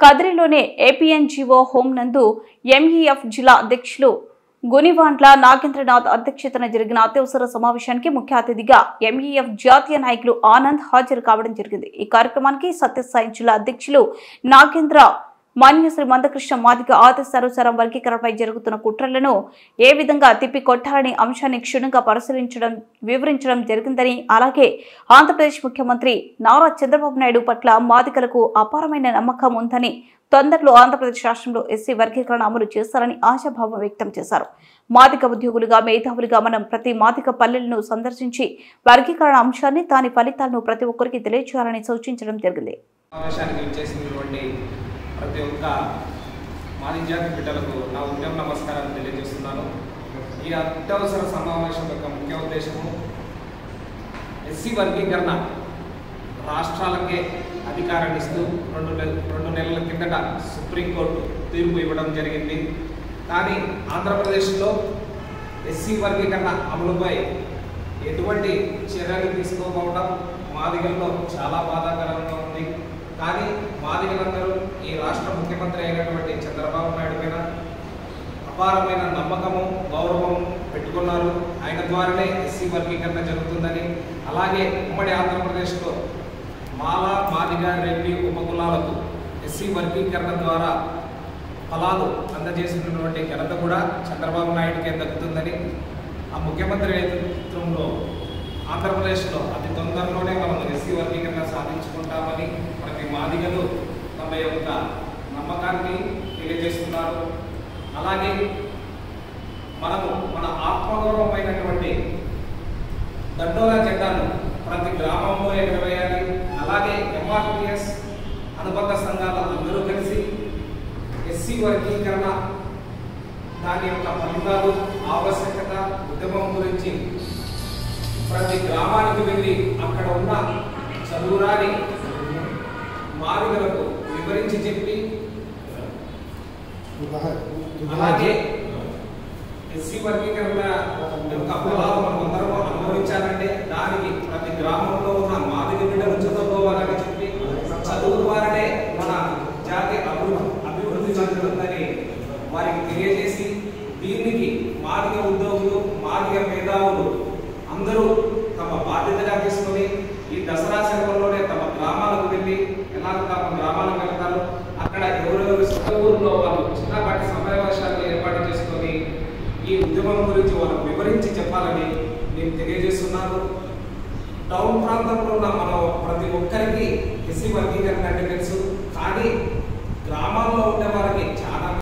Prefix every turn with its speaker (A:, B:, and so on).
A: కదిరిలోని APNGO home నందు MEF జిల్లా అధ్యక్షులు గునివాండ్ల నాగేంద్రనాథ్ అధ్యక్షతన జరిగిన అత్యవసర సమావేశానికి ముఖ్య అతిథిగా ఎంఈఎఫ్ జాతీయ నాయకులు ఆనంద్ హాజరు కావడం జరిగింది. ఈ కార్యక్రమానికి సత్యసాయి జిల్లా అధ్యక్షులు నాగేంద్ర మాన్యశ్రీ మందకృష్ణ మాదిగ ఆదేశానుసారం వర్గీకరణపై జరుగుతున్న కుట్రలను ఏ విధంగా తిప్పి కొట్టాలనే అంశాన్ని క్షుణ్ణంగా వివరించడం జరిగిందని, అలాగే ఆంధ్రప్రదేశ్ ముఖ్యమంత్రి నారా చంద్రబాబు నాయుడు పట్ల మాదిగలకు అపారమైన నమ్మకం ఉందని, తొందరలో ఆంధ్రప్రదేశ్ రాష్ట్రంలో ఎస్సీ వర్గీకరణ అమలు చేస్తారని ఆశాభావం వ్యక్తం చేశారు. మాదిగ ఉద్యోగులుగా మేధావులుగా మనం ప్రతి మాదిగ పల్లెలను సందర్శించి వర్గీకరణ అంశాన్ని దాని ఫలితాలను ప్రతి ఒక్కరికి తెలియజేయాలని సూచించడం జరిగింది.
B: ప్రతి ఒక్క మాదిగ జాతి బిడ్డలకు నా ఉద్యమ నమస్కారాలు తెలియజేస్తున్నాను. ఈ అత్యవసర సమావేశం యొక్క ముఖ్య ఉద్దేశము ఎస్సీ వర్గీకరణ రాష్ట్రాలకే అధికారాన్ని ఇస్తూ రెండు నెలల కిందట సుప్రీంకోర్టు తీర్పు ఇవ్వడం జరిగింది. కానీ ఆంధ్రప్రదేశ్లో ఎస్సీ వర్గీకరణ అమలుపై ఎటువంటి చర్యలు తీసుకోకపోవడం మాదిగల్లో చాలా బాధాకరంగా ఉంది. కానీ మాదిగలందరూ ఈ రాష్ట్ర ముఖ్యమంత్రి అయినటువంటి చంద్రబాబు నాయుడు పైన అపారమైన నమ్మకము, గౌరవం పెట్టుకున్నారు. ఆయన ద్వారానే ఎస్సీ వర్గీకరణ జరుగుతుందని, అలాగే ఉమ్మడి ఆంధ్రప్రదేశ్లో మాల, మాదిగ, రెడ్డి ఉపకులాలకు ఎస్సీ వర్గీకరణ ద్వారా ఫలాలు అందజేసినటువంటి ఘనత కూడా చంద్రబాబు నాయుడుకే దక్కుతుందని, ఆ ముఖ్యమంత్రి నేతృత్వంలో ఆంధ్రప్రదేశ్లో అతి తొందరలోనే మనం ఎస్సీ వర్గీకరణ సాధించుకుంటామని ప్రతి మాదిగలు తమ యొక్క నమ్మకాన్ని తెలియజేస్తున్నారు. అలాగే మనము మన ఆత్మగౌరవమైనటువంటి దండోరా జెండాను ప్రతి గ్రామంలో ఎగరవేయాలి. అలాగే ఎంఆర్పిఎస్ అనుబంధ సంఘాలు అందరూ కలిసి ఎస్సీ వర్గీకరణ దాని యొక్క ఫలితాలు, ఆవశ్యకత, ఉద్యమం గురించి ప్రతి గ్రామానికి వెళ్ళి అక్కడ ఉన్న చదువురాని మాదిగలకు వివరించి చెప్పి, అలాగే ఎస్సీ వర్గీకరణ యొక్క ఫలాలు మనం అందరూ అనుభవించాలంటే దానికి ప్రతి గ్రామంలో ఉన్న మాదిగ బిడ్డలు చదువుకోవాలని చెప్పి, చదువు ద్వారానే మన జాతి అభివృద్ధి చెందుతుందని వారికి తెలియజేసి, దీనికి మాదిగ ఉద్యోగులు, మాదిగ మేధావులు అందరూ తమ బాధ్యతగా తీసుకొని ఈ దసరా సెలవుల్లోనే తమ గ్రామాలకు వెళ్ళి, ఎలా తమ గ్రామాలకు వెళ్తారు, అక్కడ ఎవరెవరు సొంత ఊరిలో వాళ్ళు చిన్నపాటి సమావేశాలు ఏర్పాటు చేసుకొని ఈ ఉద్యమం గురించి వాళ్ళకు వివరించి చెప్పాలని నేను తెలియజేస్తున్నాను. టౌన్ ప్రాంతంలో ఉన్న మనం ప్రతి ఒక్కరికి ఎస్సీ వర్గీకరణ అంటే తెలుసు, కానీ గ్రామాల్లో ఉండే వారికి